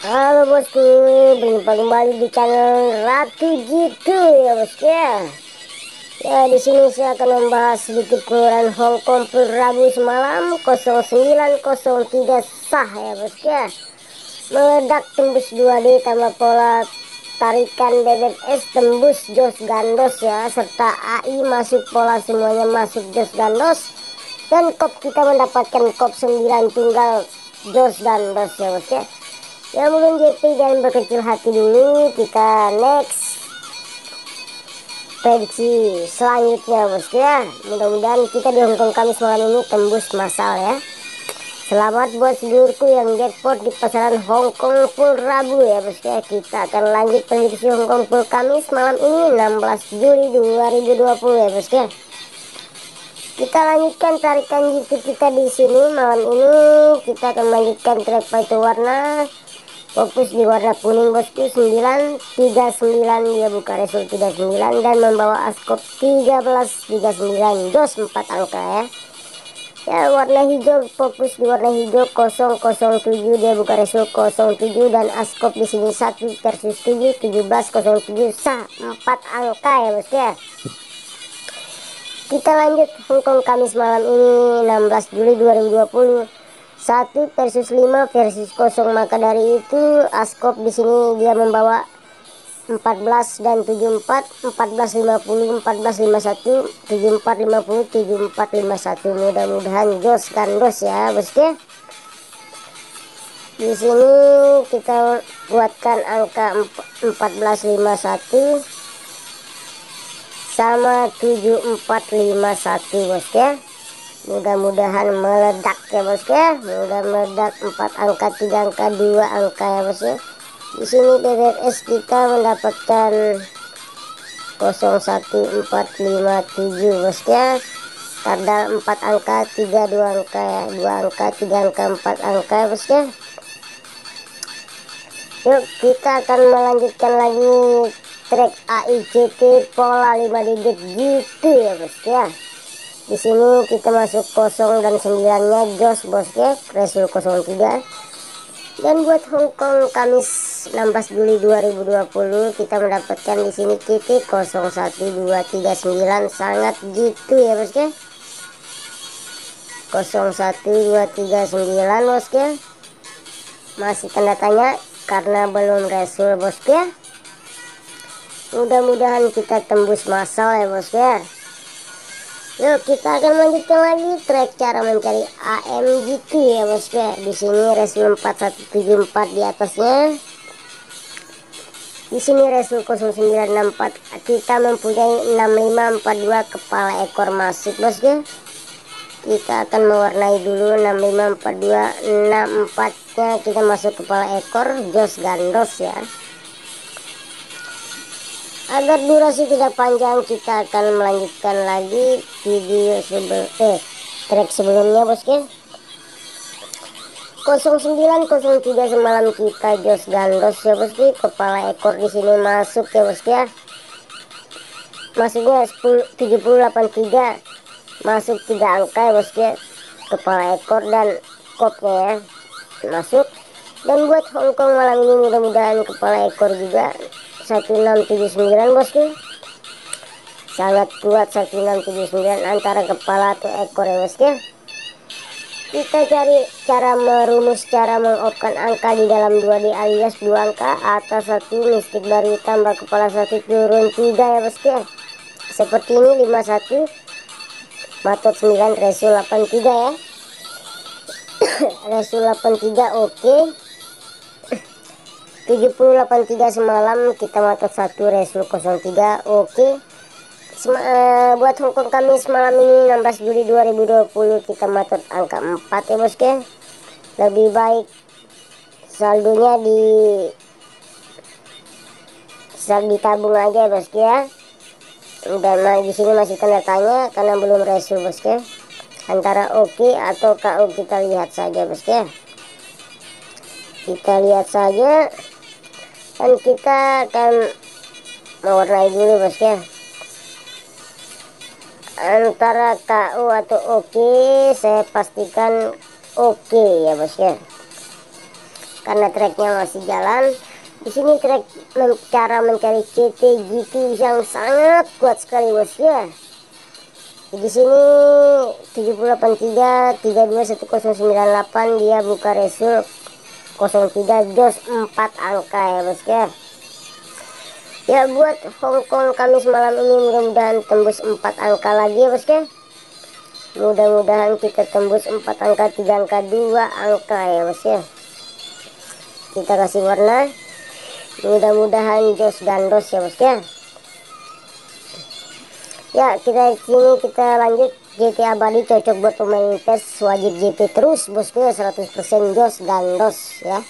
Halo bosku, berjumpa kembali di channel Ratu Gitu ya bosku ya. Ya, di sini saya akan membahas sedikit pengurangan Hongkong per Rabu semalam 0903 sah ya bosku ya. Meledak tembus 2D tambah pola tarikan BBS tembus jos gandos ya, serta AI masuk pola semuanya masuk jos gandos, dan kop kita mendapatkan kop 9 tunggal jos gandos ya bosku ya. Ya mungkin JP jangan berkecil hati dulu, kita next prediksi selanjutnya bosku ya. Mudah-mudahan kita di Hongkong Kamis malam ini tembus massal ya. Selamat buat seluruhku yang jackpot di pasaran Hongkong full Rabu ya bosku ya. Kita akan lanjut prediksi Hongkong full Kamis malam ini 16 Juli 2020 ya bosku ya. Kita lanjutkan tarikan jitu kita di sini malam ini. Kita akan melanjutkan track itu warna. Fokus di warna kuning bosku, 939 dia buka resul 39 dan membawa askop 1339 jos 4 angka ya. Ya warna hijau, fokus di warna hijau 007 dia buka resul 07 dan askop di sini 1 versus 7 1707 sah 4 angka ya bosku ya. Kita lanjut Hongkong Kamis malam ini 16 Juli 2020. 1 versus 5 versus 0, maka dari itu askop di sini dia membawa 14 dan 74, 1450, 1451, 7450, 7451. Mudah-mudahan jos gandos ya bosku. Di sini kita buatkan angka 1451 sama 7451 bosku. Mudah-mudahan meledak ya bosku ya. Mudah meledak 4 angka, 3 angka, 2 angka ya bosku. Di sini BBS kita mendapatkan 01457 bosku ya. Tanda 4 angka, 3 2 angka ya. 2 angka, 3 angka, 4 angka ya bosku. Yuk kita akan melanjutkan lagi track AICT pola 5 digit gitu ya bosku ya. Di sini kita masuk 0 dan 9-nya jos bosku, resul 03. Dan buat Hongkong Kamis 16 Juli 2020 kita mendapatkan di sini titik 01239 sangat gitu ya bosku. 01239 bosku. Masih tanda tanya karena belum resul bosku ya. Mudah-mudahan kita tembus massal ya bosku ya. Yuk kita akan melanjutkan lagi track cara mencari AMGT ya bosku ya. Di sini resul 4174 di atasnya. Di sini resul 0964 kita mempunyai 6542 kepala ekor masuk bosku. Kita akan mewarnai dulu 6542 64-nya kita masuk kepala ekor jos gandos ya. Agar durasi tidak panjang kita akan melanjutkan lagi video track sebelumnya bosku. 0903 semalam kita jos gandos ya bosku. Kepala ekor di sini masuk ya bosku ya. Masuknya 7083 masuk 3 angka ya bosku ya. Kepala ekor dan kopnya ya masuk. Dan buat Hongkong malam ini mudah-mudahan kepala ekor juga 1679 bosku. Sangat kuat 1679 antara kepala atau ekor ya bosku. Kita cari cara merumus cara mengopkan angka di dalam 2D alias 2 angka atas 1 mistik baru tambah kepala 1 turun 3 ya bosku. Seperti ini 51 matot 9 resul 83 ya. Resul 83 oke. 7083 semalam kita matot 1 resul 03 oke. Buat Hongkong Kamis malam ini 16 Juli 2020 kita matot angka 4 ya bosku. Lebih baik saldonya ditabung aja ya bosku ya. Dan di sini masih tanda tanya karena belum resul bosku. Antara oke atau KO kita lihat saja bosku. Kita lihat saja. Dan kita akan mewarnai dulu bosku. Antara KO atau oke, saya pastikan oke ya bosku. karena treknya masih jalan. Di sini trek cara mencari CT gitu yang sangat kuat sekali bosku ya. Di sini 783 321098 dia buka resul 03 jos 4 angka ya bosku ya. Ya buat Hongkong Kamis malam ini mudah-mudahan tembus 4 angka lagi ya bosku. Mudah-mudahan kita tembus 4 angka, 3 angka, 2 angka ya bosku. Kita kasih warna. Mudah-mudahan jos gandos ya bosku. Ya kita sini kita lanjut JT abadi cocok buat pemain tes, wajib JP terus bosku ya, 100% jos gandos ya.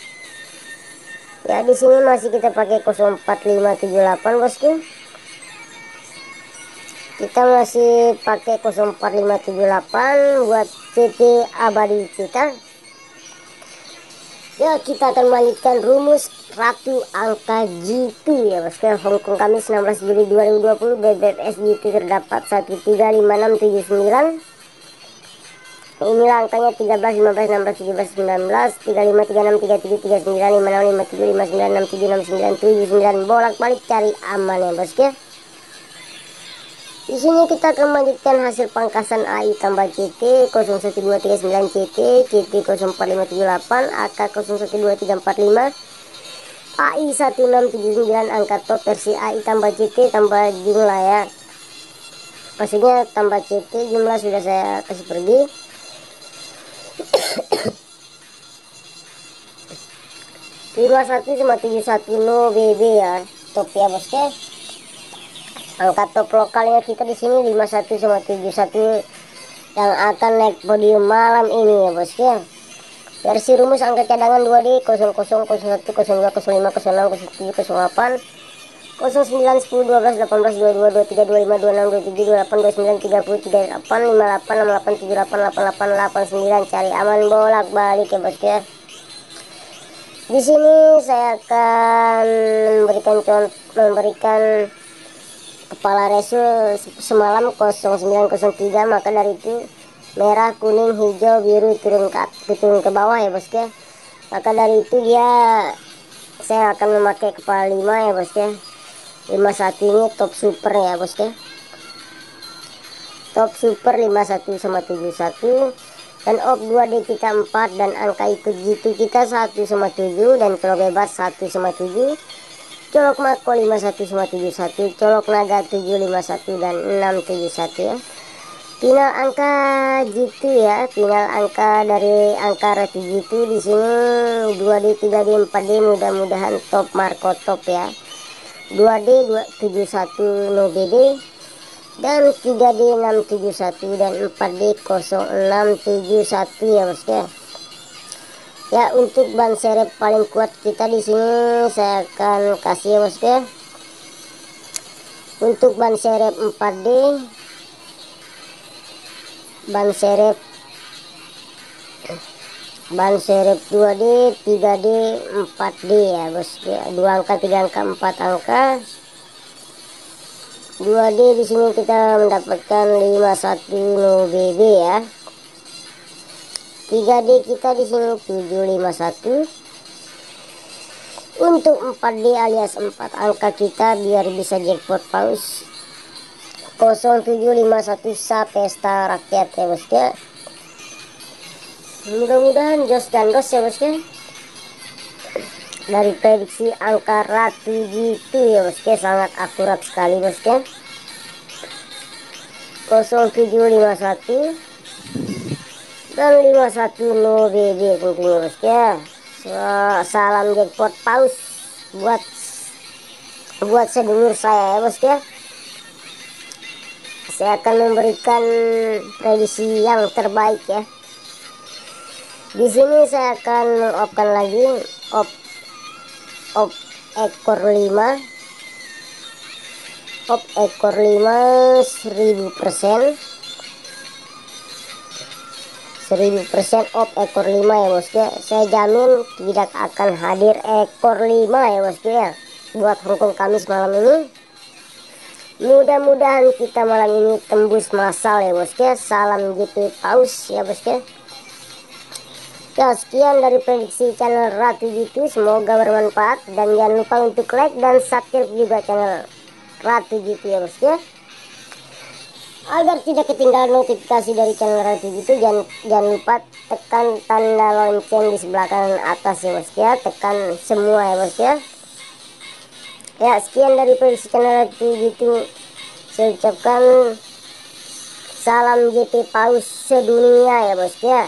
Ya di sini masih kita pakai 04578 bosku. Kita masih pakai 04578 buat CT abadi kita. Ya kita akan melanjutkan rumus ratu angka G2 ya bosku. Hongkong Kamis 16 Juli 2020 BBFS G2 terdapat 135679. Inilah angkanya 13, 15, 16, 17, 19, 35, 36, 37, 39, 56, 57, 59, 67, 69, 79, bolak-balik cari aman ya bosku. Di sini kita akan melanjutkan hasil pangkasan AI tambah CT 01239 CT, CT 04578, AK 012345, AI 1679 angka top versi AI tambah CT tambah jumlah ya. Maksudnya tambah CT jumlah sudah saya kasih pergi. 51 sama 71 no BB ya, top ya bosku. Angka top lokalnya kita di sini 51 sama 71 yang akan naik podium malam ini ya bosku. Versi rumus angka cadangan 2D 00 01 02 05 06 07 08 09 10 12 18 22 23 25 26 27 28 29 30 38 58 68 78 88 89 cari aman bolak balik ya bosku ya. Di sini saya akan memberikan kepala resul semalam 0903, maka dari itu merah, kuning, hijau, biru turun ke bawah ya bosku. Maka dari itu saya akan memakai kepala 5 ya bosku. 51 ini top super ya bosku. Top super 51 sama 71 dan op 2D kita 4 dan angka ikut gitu kita 1 sama 7 dan kalau bebas 1 sama 7. Colok mako 51 sama 71, colok naga 751 dan 671 ya. Final angka gitu ya, final angka dari angka ratu gitu di sini 2D, 3D, 4D mudah-mudahan top marco top ya. 2D 271 no BD dan 3D 671 dan 4D 0671 ya bosku. Ya untuk ban serep paling kuat kita di sini saya akan kasih ya bosku. Untuk ban serep 4D, ban serep 2D, 3D, 4D ya bosku. 2 angka, 3 angka, 4 angka. 2D di sini kita mendapatkan 51 no BB ya. 3D kita di sini 751. Untuk 4D alias 4 angka kita biar bisa jackpot paus 0751 Pesta Rakyat ya bosku. Mudah-mudahan jos gandos ya bosku. Dari prediksi angka ratu gitu ya bosku, sangat akurat sekali bosku. 0751 dan 51 no BB tentunya bosku. Salam jackpot paus buat sedulur saya ya bosku. Saya akan memberikan prediksi yang terbaik ya. Di sini saya akan mengopkan lagi op ekor 5, op ekor 5 1000%, 1000% op ekor 5 ya bosku. Saya jamin tidak akan hadir ekor 5 ya bosku ya buat Hongkong Kamis malam ini. Mudah-mudahan kita malam ini tembus massal ya bosku. Salam GP paus ya bosku. Ya, sekian dari prediksi channel Ratu Gitu, semoga bermanfaat dan jangan lupa untuk like dan subscribe juga channel Ratu Gitu ya bosku ya. Agar tidak ketinggalan notifikasi dari channel Ratu Gitu, jangan lupa tekan tanda lonceng di sebelah kanan atas ya bosku ya, tekan semua ya bosku ya. Ya, sekian dari prediksi channel Ratu Gitu, saya ucapkan salam JP Paus sedunia ya bosku ya.